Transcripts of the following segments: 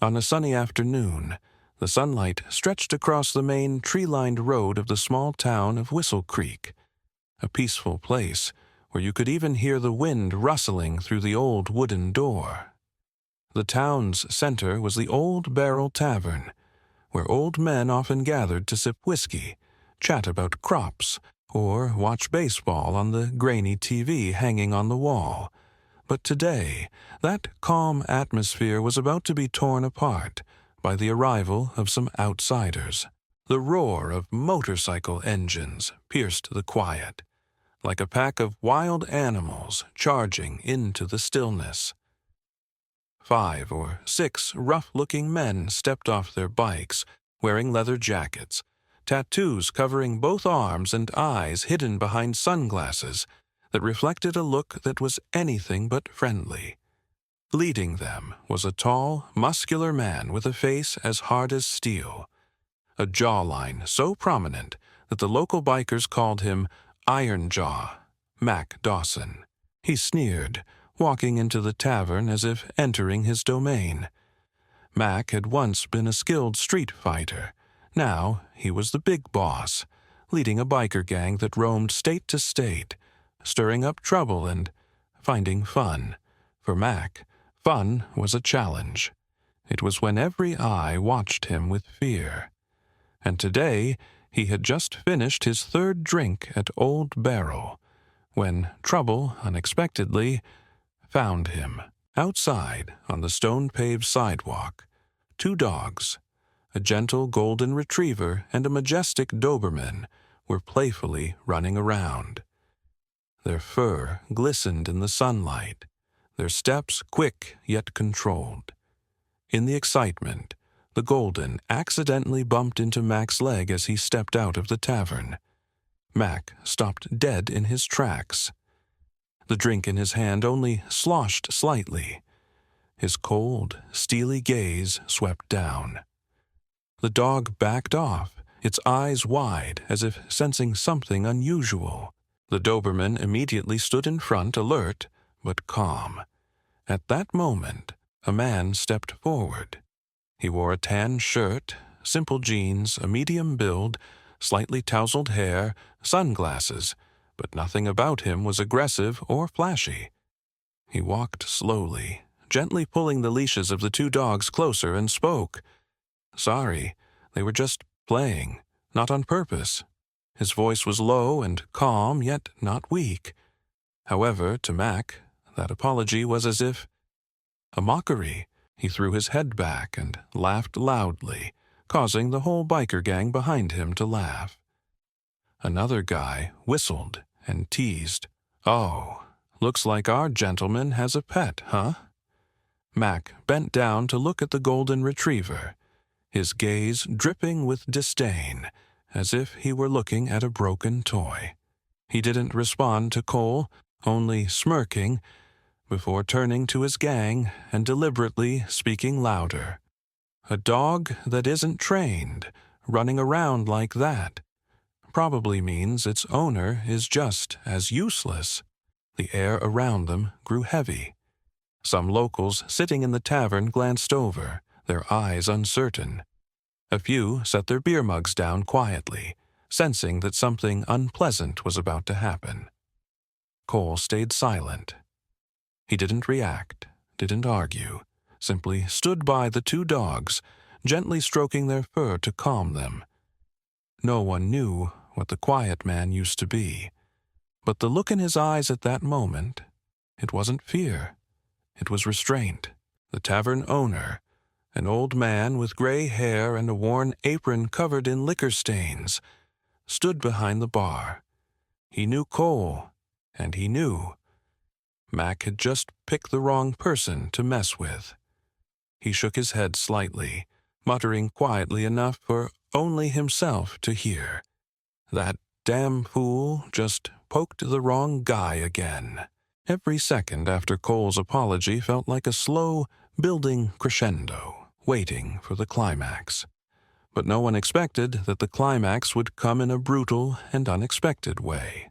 On a sunny afternoon, the sunlight stretched across the main tree-lined road of the small town of Whistle Creek, a peaceful place where you could even hear the wind rustling through the old wooden door. The town's center was the Old Barrel Tavern, where old men often gathered to sip whiskey, chat about crops, or watch baseball on the grainy TV hanging on the wall. But today, that calm atmosphere was about to be torn apart by the arrival of some outsiders. The roar of motorcycle engines pierced the quiet, like a pack of wild animals charging into the stillness. 5 or 6 rough-looking men stepped off their bikes, wearing leather jackets, tattoos covering both arms and eyes hidden behind sunglasses that reflected a look that was anything but friendly. Leading them was a tall, muscular man with a face as hard as steel, a jawline so prominent that the local bikers called him Iron Jaw, Mac Dawson. He sneered, walking into the tavern as if entering his domain. Mac had once been a skilled street fighter. Now he was the big boss, leading a biker gang that roamed state to state, stirring up trouble and finding fun. For Mac, fun was a challenge. It was when every eye watched him with fear. And today he had just finished his 3rd drink at Old Barrel, when trouble unexpectedly found him. Outside, on the stone-paved sidewalk, 2 dogs, a gentle golden retriever and a majestic Doberman, were playfully running around. Their fur glistened in the sunlight, their steps quick yet controlled. In the excitement, the Golden accidentally bumped into Mac's leg as he stepped out of the tavern. Mac stopped dead in his tracks. The drink in his hand only sloshed slightly. His cold, steely gaze swept down. The dog backed off, its eyes wide as if sensing something unusual. The Doberman immediately stood in front, alert but calm. At that moment, a man stepped forward. He wore a tan shirt, simple jeans, a medium build, slightly tousled hair, sunglasses, but nothing about him was aggressive or flashy. He walked slowly, gently pulling the leashes of the 2 dogs closer, and spoke. Sorry, they were just playing, not on purpose. His voice was low and calm, yet not weak. However, to Mac, that apology was as if a mockery. He threw his head back and laughed loudly, causing the whole biker gang behind him to laugh. Another guy whistled and teased. Oh, looks like our gentleman has a pet, huh? Mac bent down to look at the golden retriever, his gaze dripping with disdain, as if he were looking at a broken toy. He didn't respond to Cole, only smirking, before turning to his gang and deliberately speaking louder. A dog that isn't trained, running around like that, probably means its owner is just as useless. The air around them grew heavy. Some locals sitting in the tavern glanced over, their eyes uncertain. A few set their beer mugs down quietly, sensing that something unpleasant was about to happen. Cole stayed silent. He didn't react, didn't argue, simply stood by the 2 dogs, gently stroking their fur to calm them. No one knew what the quiet man used to be, but the look in his eyes at that moment, it wasn't fear, it was restraint. The tavern owner, an old man with gray hair and a worn apron covered in liquor stains, stood behind the bar. He knew Cole, and he knew Mac had just picked the wrong person to mess with. He shook his head slightly, muttering quietly enough for only himself to hear. That damn fool just poked the wrong guy again. Every second after Cole's apology felt like a slow, building crescendo, waiting for the climax. But no one expected that the climax would come in a brutal and unexpected way.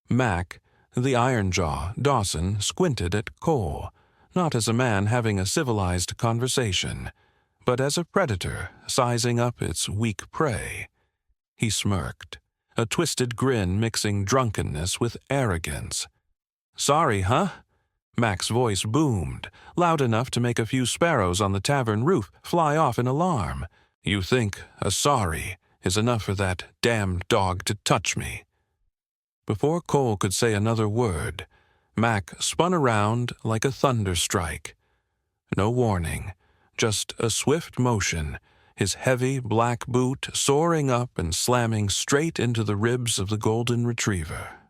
Mac, the Iron Jaw Dawson, squinted at Cole, not as a man having a civilized conversation, but as a predator sizing up its weak prey. He smirked, a twisted grin mixing drunkenness with arrogance. "Sorry, huh?" Mac's voice boomed, loud enough to make a few sparrows on the tavern roof fly off in alarm. "You think a sorry is enough for that damned dog to touch me?" Before Cole could say another word, Mac spun around like a thunder strike. No warning, just a swift motion, his heavy black boot soaring up and slamming straight into the ribs of the golden retriever.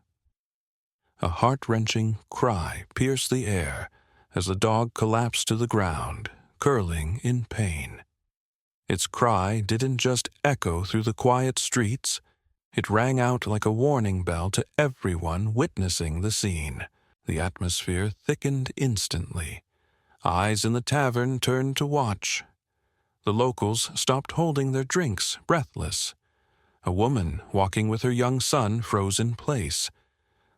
A heart-wrenching cry pierced the air as the dog collapsed to the ground, curling in pain. Its cry didn't just echo through the quiet streets, it rang out like a warning bell to everyone witnessing the scene. The atmosphere thickened instantly. Eyes in the tavern turned to watch. The locals stopped holding their drinks, breathless. A woman walking with her young son froze in place.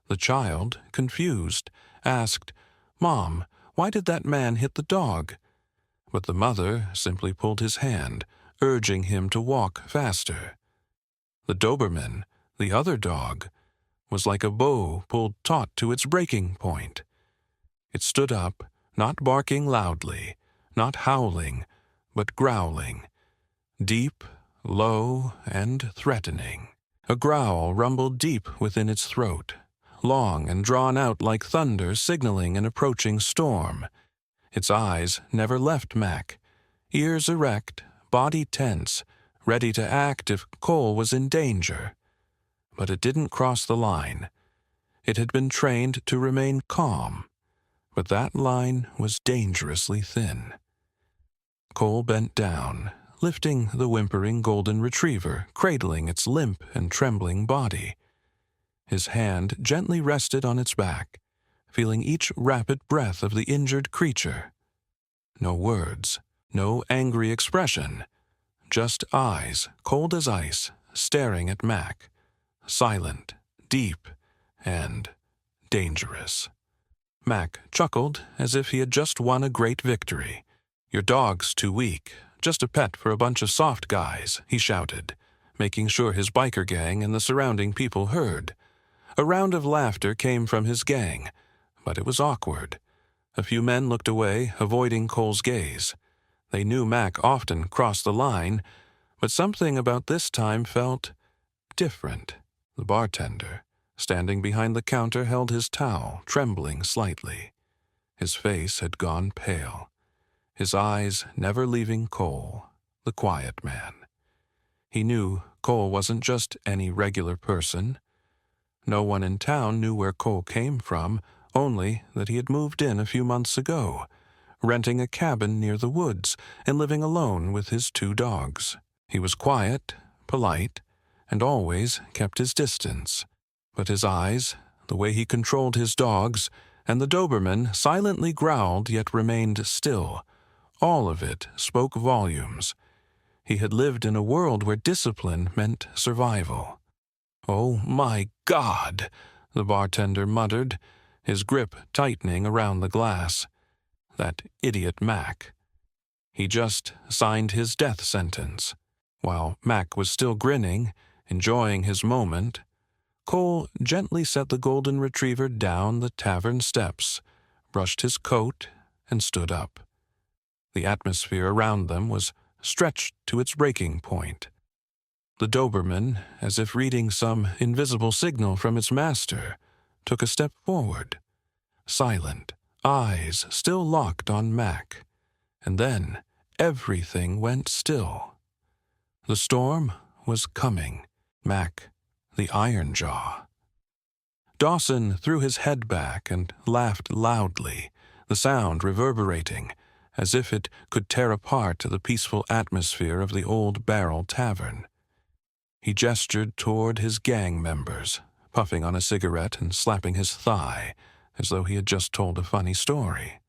The child, confused, asked, "Mom, why did that man hit the dog?" But the mother simply pulled his hand, urging him to walk faster. The Doberman, the other dog, was like a bow pulled taut to its breaking point. It stood up, not barking loudly, not howling, but growling, deep, low, and threatening. A growl rumbled deep within its throat, long and drawn out like thunder signaling an approaching storm. Its eyes never left Mac, ears erect, body tense, ready to act if Cole was in danger. But it didn't cross the line. It had been trained to remain calm, but that line was dangerously thin. Cole bent down, lifting the whimpering golden retriever, cradling its limp and trembling body. His hand gently rested on its back, feeling each rapid breath of the injured creature. No words, no angry expression, just eyes, cold as ice, staring at Mac, silent, deep, and dangerous. Mac chuckled as if he had just won a great victory. "Your dog's too weak, just a pet for a bunch of soft guys," he shouted, making sure his biker gang and the surrounding people heard. A round of laughter came from his gang, but it was awkward. A few men looked away, avoiding Cole's gaze. They knew Mac often crossed the line, but something about this time felt different. The bartender, standing behind the counter, held his towel, trembling slightly. His face had gone pale, his eyes never leaving Cole, the quiet man. He knew Cole wasn't just any regular person. No one in town knew where Cole came from, only that he had moved in a few months ago, renting a cabin near the woods and living alone with his 2 dogs. He was quiet, polite, and always kept his distance. But his eyes, the way he controlled his dogs, and the Doberman silently growled yet remained still. All of it spoke volumes. He had lived in a world where discipline meant survival. "Oh my God," the bartender muttered, his grip tightening around the glass. That idiot Mac. He just signed his death sentence. While Mac was still grinning, enjoying his moment, Cole gently set the golden retriever down the tavern steps, brushed his coat, and stood up. The atmosphere around them was stretched to its breaking point. The Doberman, as if reading some invisible signal from its master, took a step forward, silent, eyes still locked on Mac. And then everything went still. The storm was coming. Mac, the Iron Jaw. Dawson threw his head back and laughed loudly, the sound reverberating, as if it could tear apart the peaceful atmosphere of the Old Barrel Tavern. He gestured toward his gang members, puffing on a cigarette and slapping his thigh, as though he had just told a funny story.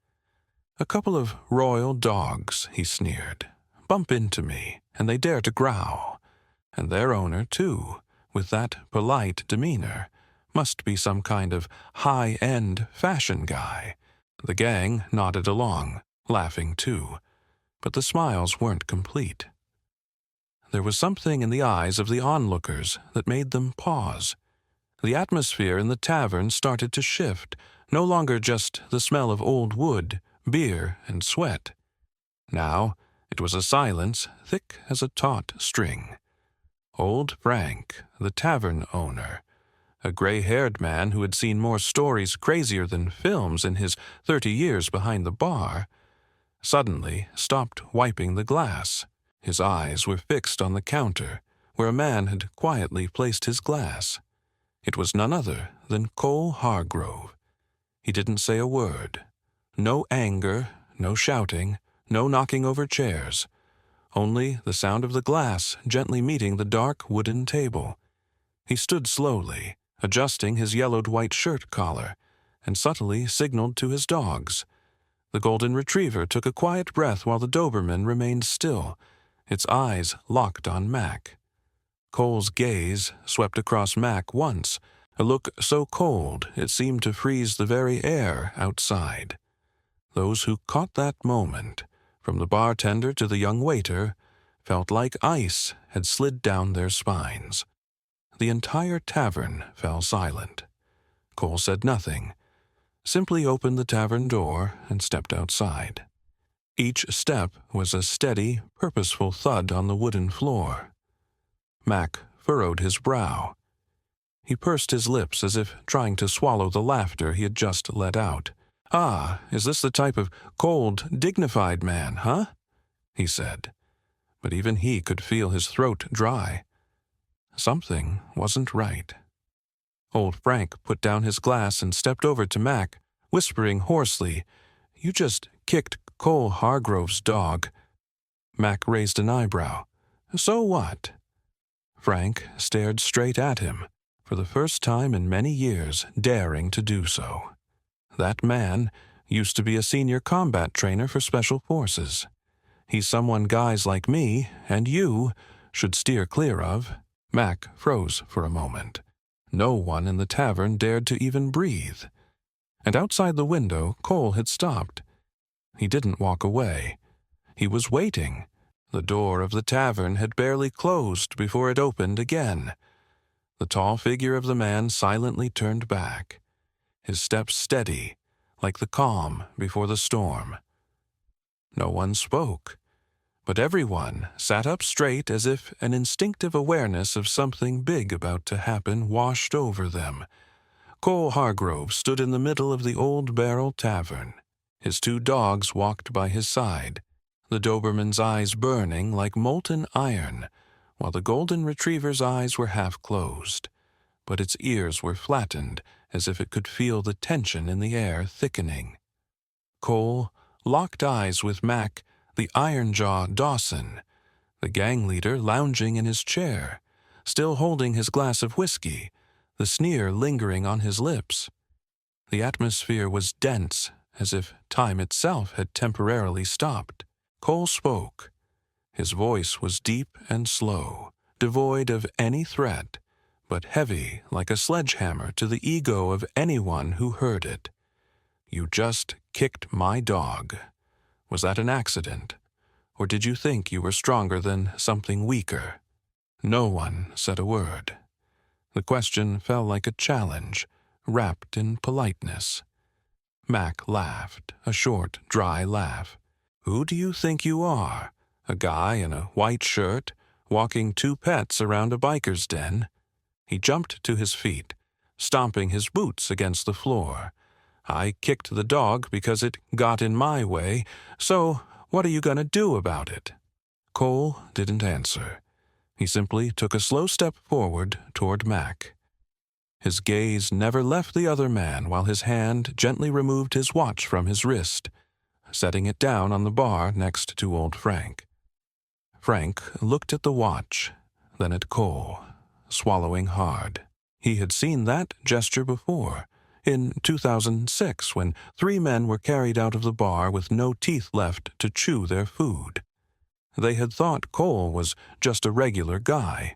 "A couple of royal dogs," he sneered, "bump into me, and they dare to growl. And their owner, too, with that polite demeanor, must be some kind of high-end fashion guy." The gang nodded along, laughing too. but the smiles weren't complete. There was something in the eyes of the onlookers that made them pause. The atmosphere in the tavern started to shift, no longer just the smell of old wood, beer, and sweat. Now it was a silence thick as a taut string. Old Frank, the tavern owner, a gray-haired man who had seen more stories crazier than films in his 30 years behind the bar, suddenly stopped wiping the glass. His eyes were fixed on the counter, where a man had quietly placed his glass. It was none other than Cole Hargrove. He didn't say a word. No anger, no shouting, no knocking over chairs. Only the sound of the glass gently meeting the dark wooden table. He stood slowly, adjusting his yellowed-white shirt collar, and subtly signaled to his dogs. The golden retriever took a quiet breath while the Doberman remained still, its eyes locked on Mac. Cole's gaze swept across Mac once, a look so cold it seemed to freeze the very air outside. Those who caught that moment, from the bartender to the young waiter, felt like ice had slid down their spines. The entire tavern fell silent. Cole said nothing, simply opened the tavern door and stepped outside. Each step was a steady, purposeful thud on the wooden floor. Mac furrowed his brow. He pursed his lips as if trying to swallow the laughter he had just let out. "Ah, is this the type of cold, dignified man, huh?" he said. But even he could feel his throat dry. Something wasn't right. Old Frank put down his glass and stepped over to Mac, whispering hoarsely, "You just kicked Cole Hargrove's dog." Mac raised an eyebrow. "So what?" Frank stared straight at him, for the first time in many years daring to do so. That man used to be a senior combat trainer for Special Forces. He's someone guys like me, and you, should steer clear of. Mac froze for a moment. No one in the tavern dared to even breathe. And outside the window, Cole had stopped. He didn't walk away. He was waiting. The door of the tavern had barely closed before it opened again. The tall figure of the man silently turned back, his steps steady, like the calm before the storm. No one spoke, but everyone sat up straight as if an instinctive awareness of something big about to happen washed over them. Cole Hargrove stood in the middle of the Old Barrel Tavern. His two dogs walked by his side, the Doberman's eyes burning like molten iron, while the golden retriever's eyes were half closed, but its ears were flattened as if it could feel the tension in the air thickening. Cole locked eyes with Mac, the iron-jaw Dawson, the gang leader lounging in his chair, still holding his glass of whiskey, the sneer lingering on his lips. The atmosphere was dense, as if time itself had temporarily stopped. Cole spoke. His voice was deep and slow, devoid of any threat, but heavy like a sledgehammer to the ego of anyone who heard it. "You just kicked my dog. Was that an accident? Or did you think you were stronger than something weaker?" No one said a word. The question fell like a challenge, wrapped in politeness. Mac laughed, a short, dry laugh. "Who do you think you are? A guy in a white shirt, walking two pets around a biker's den?" He jumped to his feet, stomping his boots against the floor. "I kicked the dog because it got in my way, so what are you going to do about it?" Cole didn't answer. He simply took a slow step forward toward Mac. His gaze never left the other man while his hand gently removed his watch from his wrist, setting it down on the bar next to old Frank. Frank looked at the watch, then at Cole, swallowing hard. He had seen that gesture before, in 2006, when 3 men were carried out of the bar with no teeth left to chew their food. They had thought Cole was just a regular guy.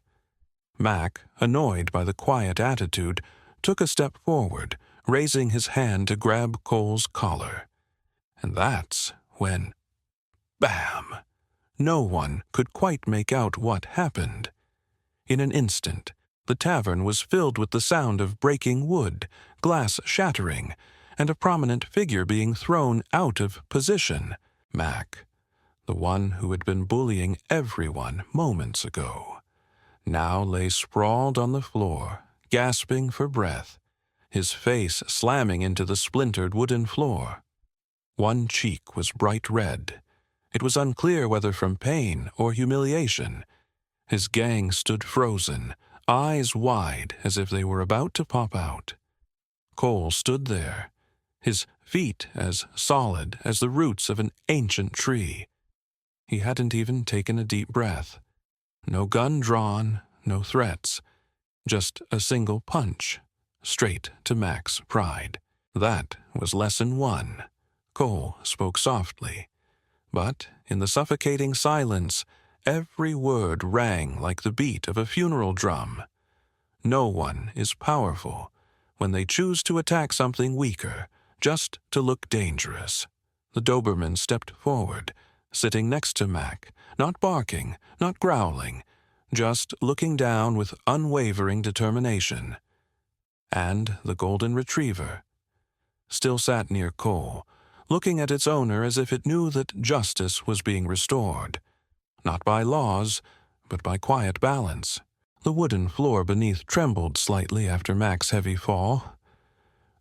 Mac, annoyed by the quiet attitude, took a step forward, raising his hand to grab Cole's collar. And that's when... bam! No one could quite make out what happened. In an instant, the tavern was filled with the sound of breaking wood, glass shattering, and a prominent figure being thrown out of position. Mac, the one who had been bullying everyone moments ago, now lay sprawled on the floor, gasping for breath, his face slamming into the splintered wooden floor. One cheek was bright red. It was unclear whether from pain or humiliation. His gang stood frozen, eyes wide as if they were about to pop out. Cole stood there, his feet as solid as the roots of an ancient tree. He hadn't even taken a deep breath. No gun drawn, no threats, just a single punch, straight to Mac's pride. That was lesson 1. Cole spoke softly, but in the suffocating silence, every word rang like the beat of a funeral drum. No one is powerful when they choose to attack something weaker, just to look dangerous. The Doberman stepped forward, sitting next to Mac, not barking, not growling, just looking down with unwavering determination. And the golden retriever still sat near Cole, looking at its owner as if it knew that justice was being restored, not by laws, but by quiet balance. The wooden floor beneath trembled slightly after Mac's heavy fall.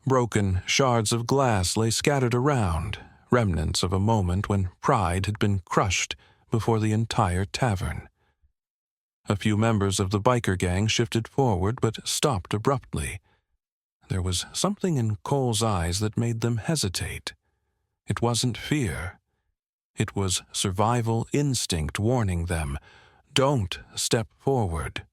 Broken shards of glass lay scattered around, remnants of a moment when pride had been crushed before the entire tavern. A few members of the biker gang shifted forward but stopped abruptly. There was something in Cole's eyes that made them hesitate. It wasn't fear. It was survival instinct warning them, don't step forward.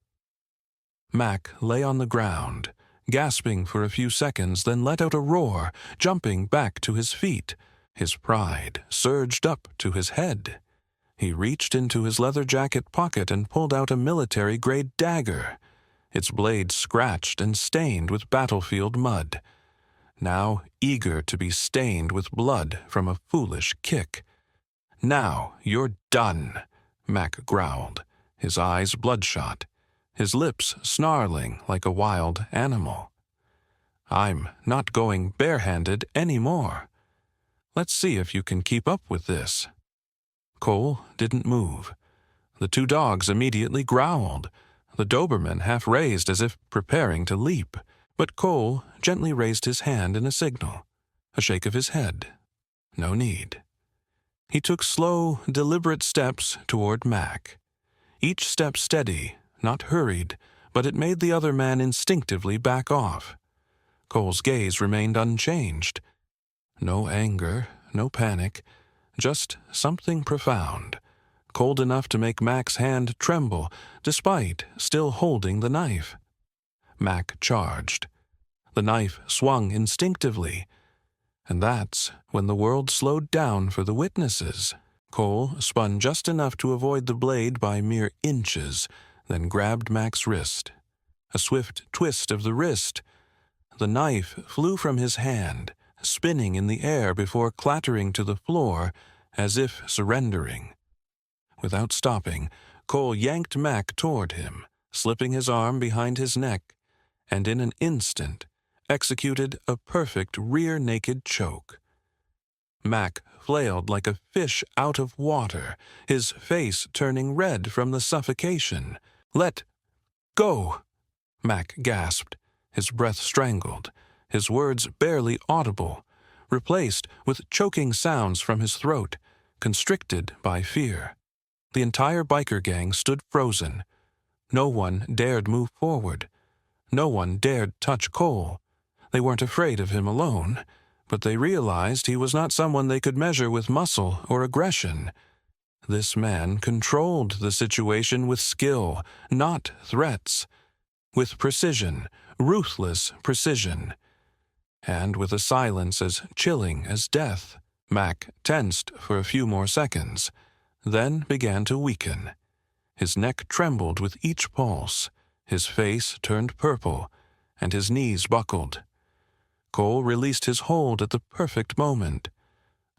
Mac lay on the ground, gasping for a few seconds, then let out a roar, jumping back to his feet. His pride surged up to his head. He reached into his leather jacket pocket and pulled out a military-grade dagger, its blade scratched and stained with battlefield mud, now eager to be stained with blood from a foolish kick. "Now you're done," Mac growled, his eyes bloodshot, his lips snarling like a wild animal. "I'm not going barehanded anymore. Let's see if you can keep up with this." Cole didn't move. The 2 dogs immediately growled, the Doberman half raised as if preparing to leap, but Cole gently raised his hand in a signal, a shake of his head. No need. He took slow, deliberate steps toward Mac. Each step steady, not hurried, but it made the other man instinctively back off. Cole's gaze remained unchanged. No anger, no panic, just something profound, cold enough to make Mac's hand tremble, despite still holding the knife. Mac charged. The knife swung instinctively, and that's when the world slowed down for the witnesses. Cole spun just enough to avoid the blade by mere inches, then grabbed Mac's wrist. A swift twist of the wrist. The knife flew from his hand, spinning in the air before clattering to the floor as if surrendering. Without stopping, Cole yanked Mac toward him, slipping his arm behind his neck, and in an instant executed a perfect rear-naked choke. Mac flailed like a fish out of water, his face turning red from the suffocation. "Let go!" Mac gasped, his breath strangled, his words barely audible, replaced with choking sounds from his throat, constricted by fear. The entire biker gang stood frozen. No one dared move forward. No one dared touch Cole. They weren't afraid of him alone, but they realized he was not someone they could measure with muscle or aggression. This man controlled the situation with skill, not threats. With precision, ruthless precision. And with a silence as chilling as death. Mac tensed for a few more seconds, then began to weaken. His neck trembled with each pulse, his face turned purple, and his knees buckled. Cole released his hold at the perfect moment.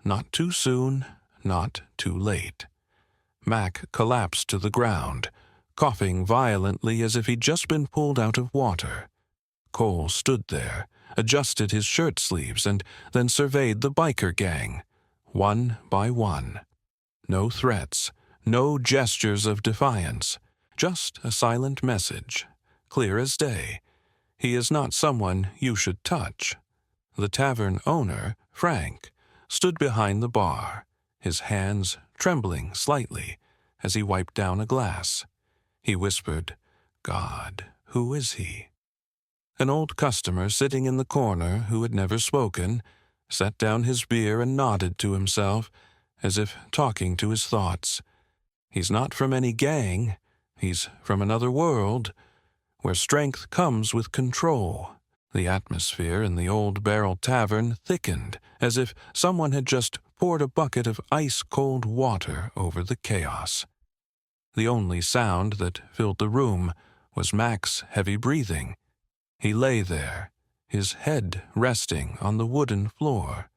Not too soon, not too late. Mac collapsed to the ground, coughing violently as if he'd just been pulled out of water. Cole stood there, adjusted his shirt sleeves, and then surveyed the biker gang, one by one. No threats, no gestures of defiance, just a silent message, clear as day. He is not someone you should touch. The tavern owner, Frank, stood behind the bar, his hands trembling slightly as he wiped down a glass. He whispered, "God, who is he?" An old customer sitting in the corner who had never spoken set down his beer and nodded to himself, as if talking to his thoughts. He's not from any gang. He's from another world, where strength comes with control. The atmosphere in the Old Barrel Tavern thickened, as if someone had just poured a bucket of ice-cold water over the chaos. The only sound that filled the room was Mac's heavy breathing. He lay there, his head resting on the wooden floor,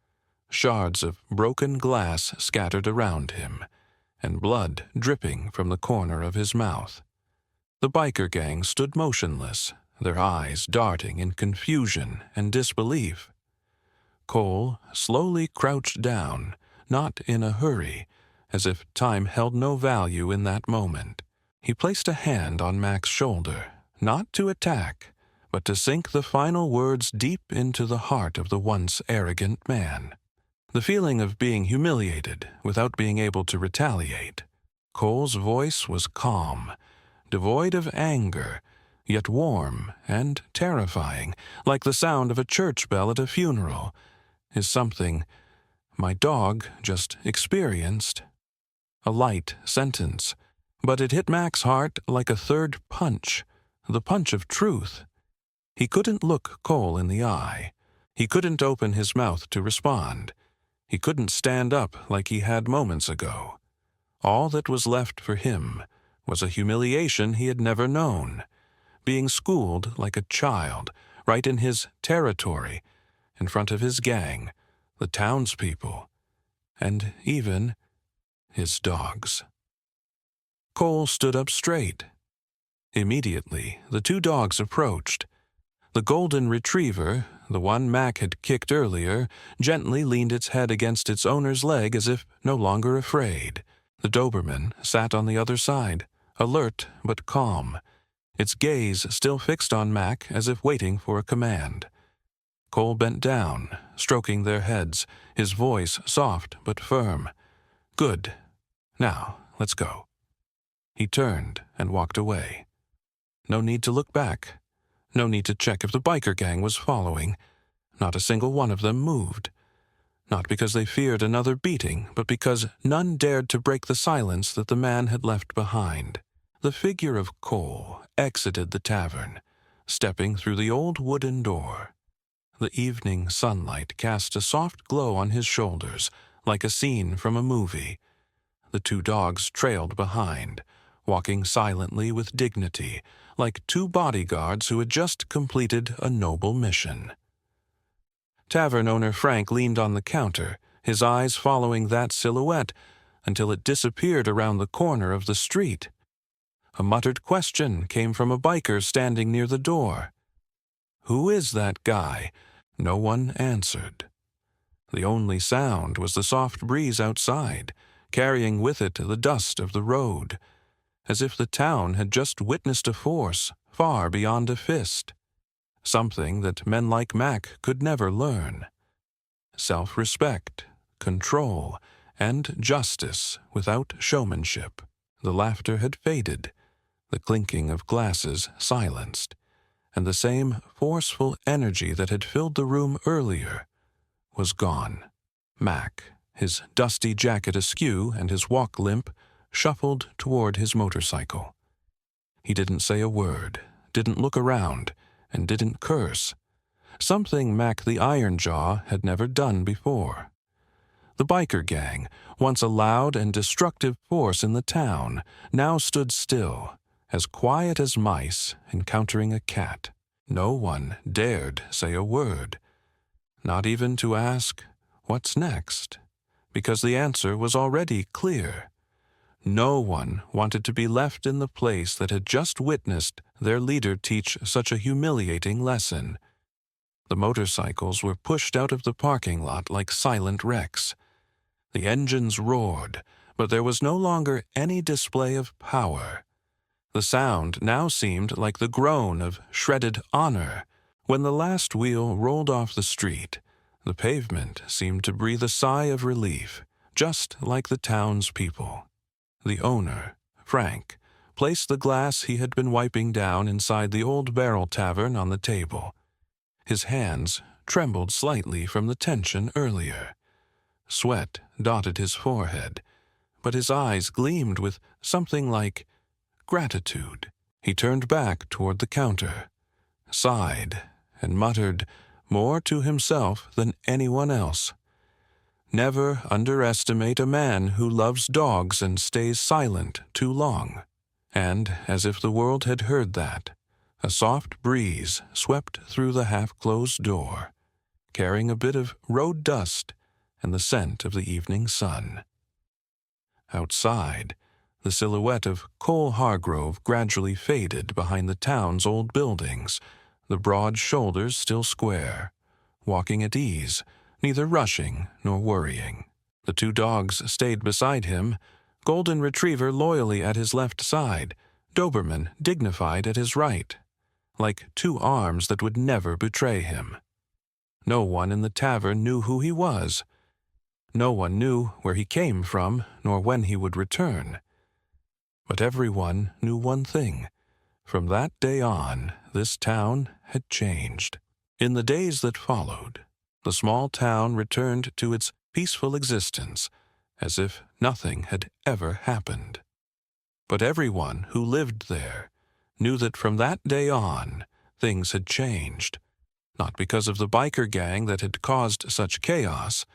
shards of broken glass scattered around him, and blood dripping from the corner of his mouth. The biker gang stood motionless, their eyes darting in confusion and disbelief. Cole slowly crouched down, not in a hurry, as if time held no value in that moment. He placed a hand on Mac's shoulder, not to attack, but to sink the final words deep into the heart of the once arrogant man. The feeling of being humiliated without being able to retaliate. Cole's voice was calm, devoid of anger, yet warm and terrifying, like the sound of a church bell at a funeral, is something my dog just experienced. A light sentence, but it hit Mac's heart like a third punch, the punch of truth. He couldn't look Cole in the eye. He couldn't open his mouth to respond. He couldn't stand up like he had moments ago. All that was left for him was a humiliation he had never known, being schooled like a child, right in his territory, in front of his gang, the townspeople, and even his dogs. Cole stood up straight. Immediately, the two dogs approached. The golden retriever, the one Mac had kicked earlier, gently leaned its head against its owner's leg as if no longer afraid. The Doberman sat on the other side, alert but calm, its gaze still fixed on Mac as if waiting for a command. Cole bent down, stroking their heads, his voice soft but firm. "Good. Now, let's go." He turned and walked away. No need to look back. No need to check if the biker gang was following. Not a single one of them moved. Not because they feared another beating, but because none dared to break the silence that the man had left behind. The figure of Cole exited the tavern, stepping through the old wooden door. The evening sunlight cast a soft glow on his shoulders, like a scene from a movie. The two dogs trailed behind, walking silently with dignity, like two bodyguards who had just completed a noble mission. Tavern owner Frank leaned on the counter, his eyes following that silhouette until it disappeared around the corner of the street. A muttered question came from a biker standing near the door. "Who is that guy?" No one answered. The only sound was the soft breeze outside, carrying with it the dust of the road, as if the town had just witnessed a force far beyond a fist, something that men like Mac could never learn. Self-respect, control, and justice without showmanship. The laughter had faded, the clinking of glasses silenced, and the same forceful energy that had filled the room earlier was gone. Mac, his dusty jacket askew and his walk limp, shuffled toward his motorcycle. He didn't say a word, didn't look around, and didn't curse, something Mac the Iron Jaw had never done before. The biker gang, once a loud and destructive force in the town, now stood still, as quiet as mice encountering a cat. No one dared say a word, not even to ask, "What's next?" because the answer was already clear. No one wanted to be left in the place that had just witnessed their leader teach such a humiliating lesson. The motorcycles were pushed out of the parking lot like silent wrecks. The engines roared, but there was no longer any display of power. The sound now seemed like the groan of shredded honor. When the last wheel rolled off the street, the pavement seemed to breathe a sigh of relief, just like the townspeople. The owner, Frank, placed the glass he had been wiping down inside the Old Barrel Tavern on the table. His hands trembled slightly from the tension earlier. Sweat dotted his forehead, but his eyes gleamed with something like gratitude. He turned back toward the counter, sighed, and muttered more to himself than anyone else. Never underestimate a man who loves dogs and stays silent too long. And, as if the world had heard that, a soft breeze swept through the half-closed door, carrying a bit of road dust and the scent of the evening sun. Outside, the silhouette of Cole Hargrove gradually faded behind the town's old buildings, the broad shoulders still square, walking at ease, neither rushing nor worrying. The two dogs stayed beside him, Golden Retriever loyally at his left side, Doberman dignified at his right, like two arms that would never betray him. No one in the tavern knew who he was. No one knew where he came from, nor when he would return. But everyone knew one thing. From that day on, this town had changed. In the days that followed, the small town returned to its peaceful existence, as if nothing had ever happened. But everyone who lived there knew that from that day on, things had changed, not because of the biker gang that had caused such chaos,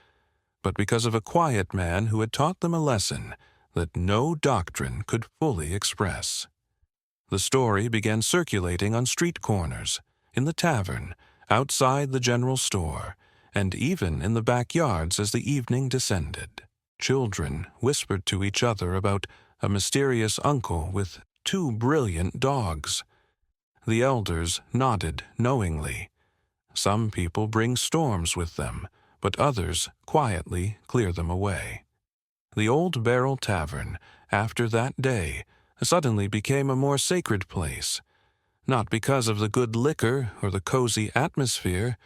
but because of a quiet man who had taught them a lesson that no doctrine could fully express. The story began circulating on street corners, in the tavern, outside the general store, and even in the backyards as the evening descended. Children whispered to each other about a mysterious uncle with 2 brilliant dogs. The elders nodded knowingly. Some people bring storms with them, but others quietly clear them away. The Old Barrel Tavern, after that day, suddenly became a more sacred place, not because of the good liquor or the cozy atmosphere,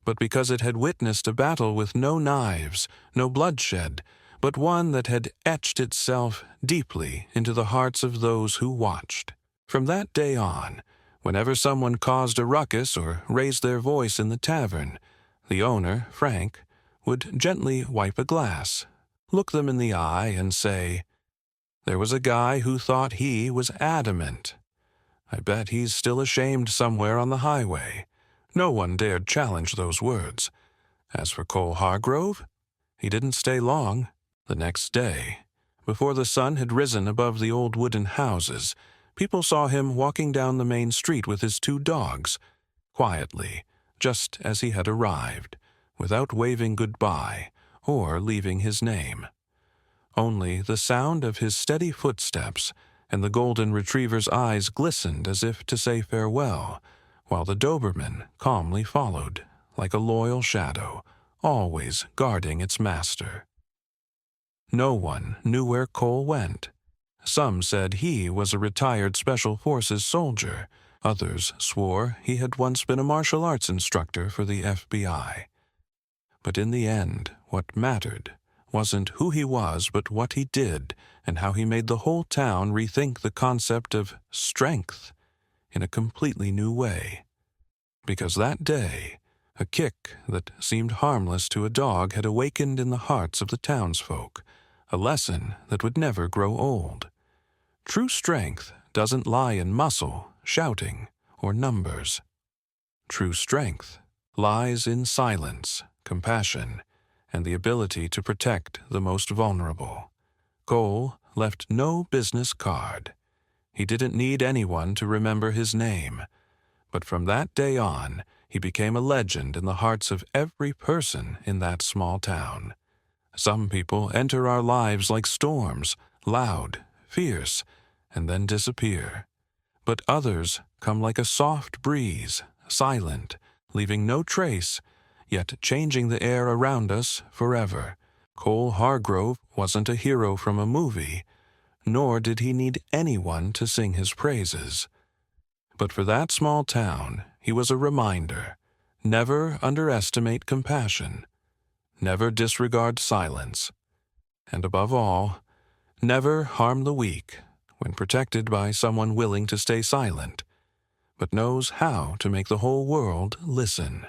but because it had witnessed a battle with no knives, no bloodshed, but one that had etched itself deeply into the hearts of those who watched. From that day on, whenever someone caused a ruckus or raised their voice in the tavern, the owner, Frank, would gently wipe a glass, look them in the eye, and say, "There was a guy who thought he was adamant. I bet he's still ashamed somewhere on the highway." No one dared challenge those words. As for Cole Hargrove, he didn't stay long. The next day, before the sun had risen above the old wooden houses, people saw him walking down the main street with his 2 dogs, quietly, just as he had arrived, without waving goodbye or leaving his name. Only the sound of his steady footsteps and the Golden Retriever's eyes glistened as if to say farewell, while the Doberman calmly followed, like a loyal shadow, always guarding its master. No one knew where Cole went. Some said he was a retired Special Forces soldier. Others swore he had once been a martial arts instructor for the FBI. But in the end, what mattered wasn't who he was, but what he did, and how he made the whole town rethink the concept of strength in a completely new way. Because that day, a kick that seemed harmless to a dog had awakened in the hearts of the townsfolk, a lesson that would never grow old. True strength doesn't lie in muscle, shouting, or numbers. True strength lies in silence, compassion, and the ability to protect the most vulnerable. Cole left no business card. He didn't need anyone to remember his name, but from that day on, he became a legend in the hearts of every person in that small town. Some people enter our lives like storms, loud, fierce, and then disappear. But others come like a soft breeze, silent, leaving no trace, yet changing the air around us forever. Cole Hargrove wasn't a hero from a movie, nor did he need anyone to sing his praises. But for that small town, he was a reminder: never underestimate compassion, never disregard silence, and above all, never harm the weak when protected by someone willing to stay silent, but knows how to make the whole world listen.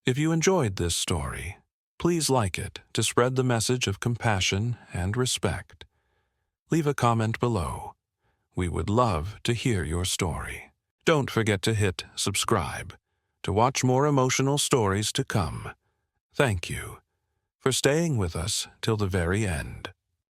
If you enjoyed this story, please like it to spread the message of compassion and respect. Leave a comment below. We would love to hear your story. Don't forget to hit subscribe to watch more emotional stories to come. Thank you for staying with us till the very end.